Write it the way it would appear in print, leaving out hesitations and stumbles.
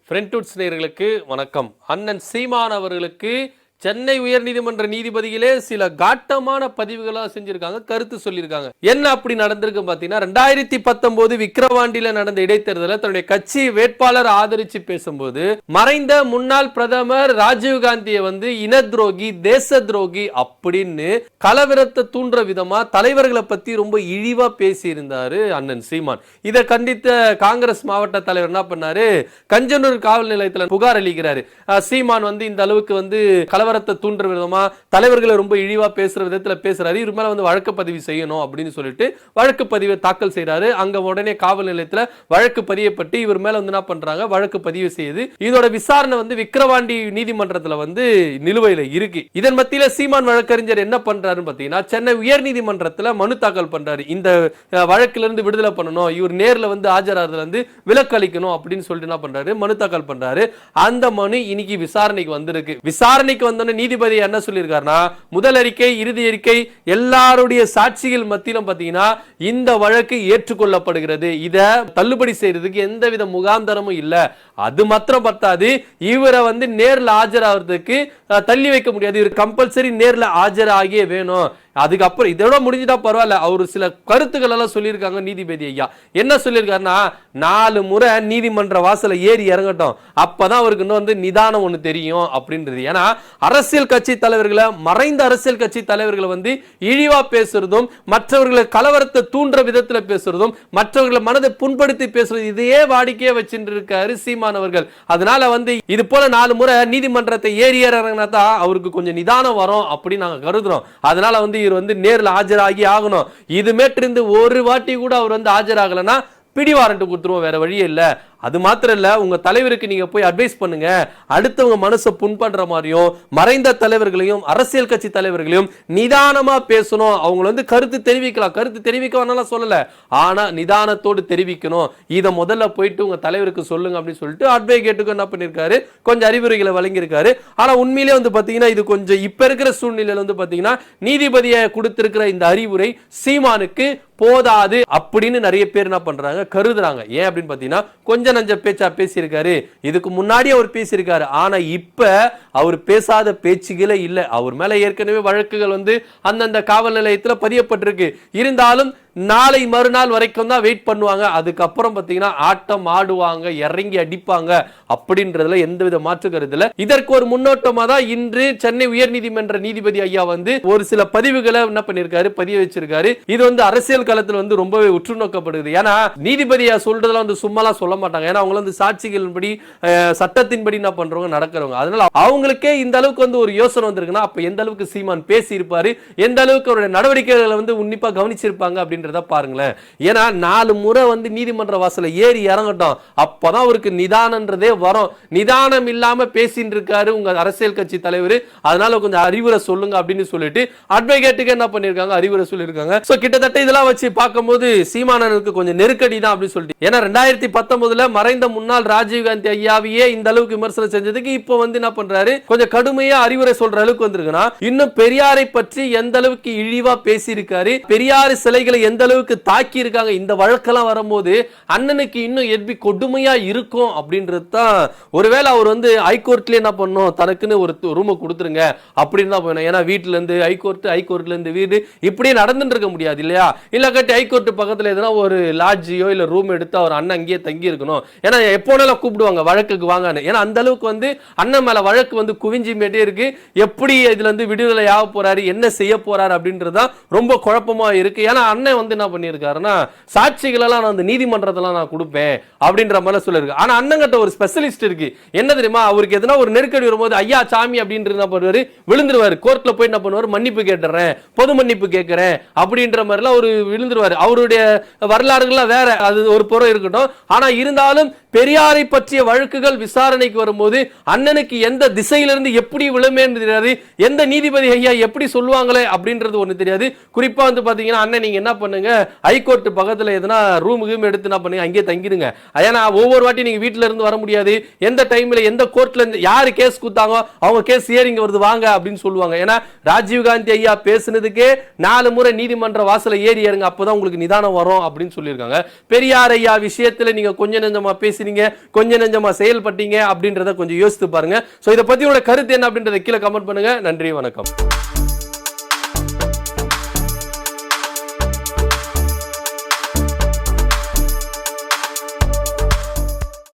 ஃப்ரெண்ட்வுட்ஸ் நேயர்களுக்கு வணக்கம். அண்ணன் சீமான் அவர்களுக்கு சென்னை உயர்நீதிமன்ற நீதிபதிகளே சில காட்டமான பதிவுகளா செஞ்சிருக்காங்க, கருத்து சொல்லியிருக்காங்க. என்ன அப்படி நடந்திருக்கு பாத்தீங்கன்னா, 2019 விக்கிரவாண்டியில நடந்த இடைத்தேர்தலில் தன்னுடைய கட்சி வேட்பாளர் ஆதரிச்சு பேசும்போது மறைந்த முன்னாள் பிரதமர் ராஜீவ் காந்தியை இன துரோகி, தேச துரோகி அப்படின்னு கலவரத்தை தூண்டுற விதமா தலைவர்களை பத்தி ரொம்ப இழிவா பேசி இருந்தாரு அண்ணன் சீமான். இதை கண்டித்த காங்கிரஸ் மாவட்ட தலைவர் என்ன பண்ணாரு, கஞ்சனூர் காவல் நிலையத்தில் புகார் அளிக்கிறாரு. சீமான் இந்த அளவுக்கு கலவரத்தை தூண்டுற விதமா தலைவர்களை ரொம்ப இழிவா பேசுற விதத்துல பேசுறாரு, இவர் மேல வழக்கு பதிவு செய்யணும் அப்படின்னு சொல்லிட்டு வழக்கு பதிவை தாக்கல் செய்யறாரு. அங்க உடனே காவல் நிலையத்துல வழக்கு பதியப்பட்டு இவர் மேல என்ன பண்றாங்க, வழக்கு பதிவு செய்யுது. இதோட விசாரணை விக்கிரவாண்டி நீதிமன்றத்துல நிலுவையில இருக்கு. இதன் மத்தியில சீமான் வழக்கறிஞர் என்ன பண்றாருன்னு பாத்தீங்கன்னா, சென்னை உயர் நீதிமன்றத்துல மனு தாக்கல் பண்றாரு. இந்த வழக்குல இருந்து விடுதலை பண்ணணும், இவர் நேர்ல ஆஜராதுல விலக்கு அளிக்கணும் அப்படின்னு சொல்லிட்டு என்ன பண்றாரு, மனு தாக்கல் பண்றாரு. அந்த மனு இன்னைக்கு விசாரணைக்கு வந்திருக்கு. விசாரணைக்கு நீதிபதி என்ன சொல்லியிருக்காருன்னா, முதல் அறிக்கை, இறுதி அறிக்கை எல்லாருடைய சாட்சிகள் மத்தியிலும் பாத்தீங்கன்னா இந்த வழக்கு ஏற்றுக்கொள்ளப்படுகிறது. இத தள்ளுபடி செய்யறதுக்கு எந்தவித முகாந்தரமும் இல்ல. அது மாத்திரம் பத்தாது, இவரை நேர்ல ஆஜராகிறதுக்கு தள்ளி வைக்க முடியாது. இவர் கம்பல்சரி நேர்ல ஆஜராகியே வேணும். அதுக்கப்புறம் இதோட முடிஞ்சுட்டா பரவாயில்ல. அவர் சில கருத்துக்கள் எல்லாம் சொல்லியிருக்காங்க நீதிபதி ஐயா. என்ன சொல்லியிருக்காருன்னா, 4 முறை நீதிமன்ற வாசல ஏறி இறங்கட்டும், அப்பதான் அவருக்கு இன்னும் நிதானம் ஒண்ணு தெரியும் அப்படின்றது. ஏன்னா அரசியல் கட்சி தலைவர்களை, மறைந்த அரசியல் கட்சி தலைவர்களை இழிவா பேசுறதும், மற்றவர்களை கலவரத்தை தூண்டுற விதத்துல பேசுறதும், மற்றவர்களை மனதை புண்படுத்தி பேசுறது, இதையே வாடிக்கையா வச்சுட்டு இருக்காரு சீமான் அவர்கள். அதனால இது போல 4 முறை நீதிமன்றத்தை ஏறி இறங்கினா தான் அவருக்கு கொஞ்சம் நிதானம் வரும் அப்படின்னு நாங்க கருதுறோம். அதனால நேர்ல ஆஜராகி ஆகணும். இது மேற்றிருந்து ஒரு வாட்டி கூட அவர் ஆஜராகலன்னா பிடி வாரண்ட் கொடுத்துருவோம், வேற வழியே இல்ல. அது மாத்திரம் இல்ல, உங்க தலைவருக்கு நீங்க போய் அட்வைஸ் பண்ணுங்க, அடுத்தவங்க மனசை புண்படுற மாதிரியும் மறைந்த தலைவர்களையும் அரசியல் கட்சி தலைவர்களையும் நிதானமா பேசணும். அவங்க கருத்து தெரிவிக்கலாம், கருத்து தெரிவிக்க வேணாலும் சொல்லல, ஆனா நிதானத்தோடு தெரிவிக்கணும். இதை முதல்ல போயிட்டு உங்க தலைவருக்கு சொல்லுங்க அப்படின்னு சொல்லிட்டு அட்வொகேட்டுக்கு என்ன பண்ணிருக்காரு, கொஞ்சம் அறிவுரைகளை வழங்கியிருக்காரு. ஆனா உண்மையிலே பாத்தீங்கன்னா இது கொஞ்சம் இப்ப இருக்கிற சூழ்நிலையில பாத்தீங்கன்னா நீதிபதியை கொடுத்திருக்கிற இந்த அறிவுரை சீமானுக்கு போதாது அப்படின்னு நிறைய பேர் என்ன பண்றாங்க, கருதுறாங்க. ஏன் அப்படின்னு பாத்தீங்கன்னா, கொஞ்ச நஞ்ச பேச்சா பேசியிருக்காரு. இதுக்கு முன்னாடி அவர் பேசியிருக்காரு. ஆனா இப்ப அவர் பேசாத பேச்சுகளே இல்ல. அவர் மேல ஏற்கனவே வழக்குகள் அந்தந்த காவல் நிலையத்துல பதியப்பட்டிருக்கு. இருந்தாலும் நாளை மறுநாள் வரைக்கும் தான் வெயிட் பண்ணுவாங்க. அதுக்கப்புறம் பாத்தீங்கன்னா ஆட்டம் ஆடுவாங்க, இறங்கி அடிப்பாங்க அப்படின்றதுல எந்தவித மாற்று கருத்து இல்ல. இதற்கு ஒரு முன்னோட்டமா தான் இன்று சென்னை உயர்நீதிமன்ற நீதிபதி ஐயா ஒரு சில பதிவுகளை என்ன பண்ணிருக்காரு, பதிய வச்சிருக்காரு. இது அரசியல் களத்தில் ரொம்பவே உற்று நோக்கப்படுது. ஏன்னா நீதிபதியா சொல்றதுல சும்மாலாம் சொல்ல மாட்டாங்க. ஏன்னா அவங்க சாட்சிகளின்படி, சட்டத்தின்படி என்ன பண்றவங்க, நடக்கிறவங்க. அதனால அவங்களுக்கே இந்த அளவுக்கு ஒரு யோசனை வந்திருக்குன்னா, அப்ப எந்த அளவுக்கு சீமான் பேசி இருப்பாரு, எந்த அளவுக்கு அவருடைய நடவடிக்கைகளை உன்னிப்பா கவனிச்சிருப்பாங்க அப்படின்ற பாருங்களேன். ஏன்னா 4 முறை நீதிமன்ற வாசல ஏறி இறங்கட்டும், அப்பதான் அவருக்கு நிதானன்றதே வரும். நிதானம் இல்லாம பேசிட்டு இருக்காரு உங்க அரசியல் கட்சி தலைவர். அதனால கொஞ்சம் அறிவுரை சொல்லுங்க அப்படின்னு சொல்லிட்டு அட்வொகேட்டுக்கு என்ன பண்ணிருக்காங்க, அறிவுரை சொல்லிருக்காங்க. சோ கிட்டத்தட்ட இதெல்லாம் வச்சு பார்க்கும்போது சீமானனுக்கு கொஞ்சம் நெருக்கடி தான் அப்படின்னு சொல்லிட்டு. ஏன்னா 2019 மறைந்த முன்னாள் ராஜீவ் காந்தி ஐயாவையே இந்த அளவுக்கு விமர்சனம் செஞ்சதுக்கு இப்போ என்ன பண்றாரு, கொஞ்சம் கடுமையா அறிவுரை சொல்ற அளவுக்கு வந்திருக்குன்னா, இன்னும் பெரியாரை பற்றி எந்த அளவுக்கு இழிவா பேசியிருக்காரு, பெரியார் சிலைகளை எந்த அளவுக்கு தாக்கி இருக்காங்க, இந்த வழக்கெல்லாம் வரும்போது அண்ணனுக்கு இன்னும் எப்படி கொடுமையா இருக்கும் அப்படின்றது தான். ஒருவேளை அவர் ஹைகோர்ட்ல என்ன பண்ணும், தனக்குன்னு ஒரு ரூம் கொடுத்துருங்க அப்படின்னு தான் போயணும். ஏன்னா வீட்டுல இருந்து ஹைகோர்ட், ஹைகோர்ட்ல இருந்து வீடு, இப்படியே நடந்துட்டு இருக்க முடியாது இல்லையா. இல்ல கட்டி ஹைகோர்ட் பக்கத்துல எதுனா ஒரு லாட்ஜியோ இல்ல ரூம் எடுத்து அவர் அண்ணன் அங்கேயே தங்கி இருக்கணும். ஏன்னா எப்போனாலும் கூப்பிடுவாங்க வழக்குக்கு வாங்கன்னு. ஏன்னா அந்த அளவுக்கு அண்ணன் மேல வழக்கு குவிஞ்சி மேட்டே இருக்கு. எப்படி இதுல விடுதலை ஆக போறாரு, என்ன செய்ய போறாரு அப்படின்றதுதான் ரொம்ப குழப்பமா இருக்கு. ஏன்னா அண்ணன் என்ன பண்ணிருக்காருன்னா, சாட்சிகள் எல்லாம் நான் நீதிமன்றத்துல நான் கொடுப்பேன் அப்படின்ற மாதிரி சொல்லிருக்கு. ஆனா அண்ணங்கிட்ட ஒரு ஸ்பெஷலிஸ்ட் இருக்கு. என்ன தெரியுமா, அவருக்கு எதனா ஒரு நெருக்கடி வரும்போது ஐயா சாமி அப்படின்னு என்ன பண்ணுவாரு, விழுந்துருவாரு. கோர்ட்ல போய் என்ன பண்ணுவாரு, மன்னிப்பு கேட்டுறேன், பொது மன்னிப்பு கேட்கிறேன் அப்படின்ற மாதிரிலாம் ஒரு விழுந்துருவாரு. அவருடைய வரலாறுகள்லாம் வேற, அது ஒரு புறம் இருக்கட்டும். ஆனா இருந்தாலும் பெரியாரை பற்றிய வழக்குகள் விசாரணைக்கு வரும்போது அண்ணனுக்கு எந்த திசையிலிருந்து எப்படி விழுமேன்னு தெரியாது, எந்த நீதிபதி ஐயா எப்படி சொல்லுவாங்களே அப்படின்றது ஒண்ணு தெரியாது. குறிப்பா பாத்தீங்கன்னா, அண்ணன் நீங்க என்ன பண்ணுங்க, ஹைகோர்ட் பக்கத்துல எதனா ரூமுக்கு எடுத்து என்ன பண்ணுங்க, அங்கேயே தங்கிடுங்க. ஏன்னா ஒவ்வொரு வாட்டி நீங்க வீட்டுல இருந்து வர முடியாது. எந்த டைம்ல எந்த கோர்ட்ல இருந்து யாரு கேஸ் கொடுத்தாங்க, அவங்க கேஸ் ஹியரிங் வருது வாங்க அப்படின்னு சொல்லுவாங்க. ஏன்னா ராஜீவ் காந்தி ஐயா பேசுனதுக்கே 4 முறை நீதிமன்ற வாசல ஏறி இறங்க, அப்பதான் உங்களுக்கு நிதானம் வரும் அப்படின்னு சொல்லியிருக்காங்க. பெரியார் ஐயா விஷயத்துல நீங்க கொஞ்சம் நெஞ்சமா பேசி பேசுறீங்க, கொஞ்சம் நெஞ்சமா செயல்பட்டீங்க அப்படின்றத கொஞ்சம் யோசித்து பாருங்க. சோ இதை பத்தி உங்களோட கருத்து என்ன அப்படின்றத கீழே கமெண்ட் பண்ணுங்க. நன்றி, வணக்கம்.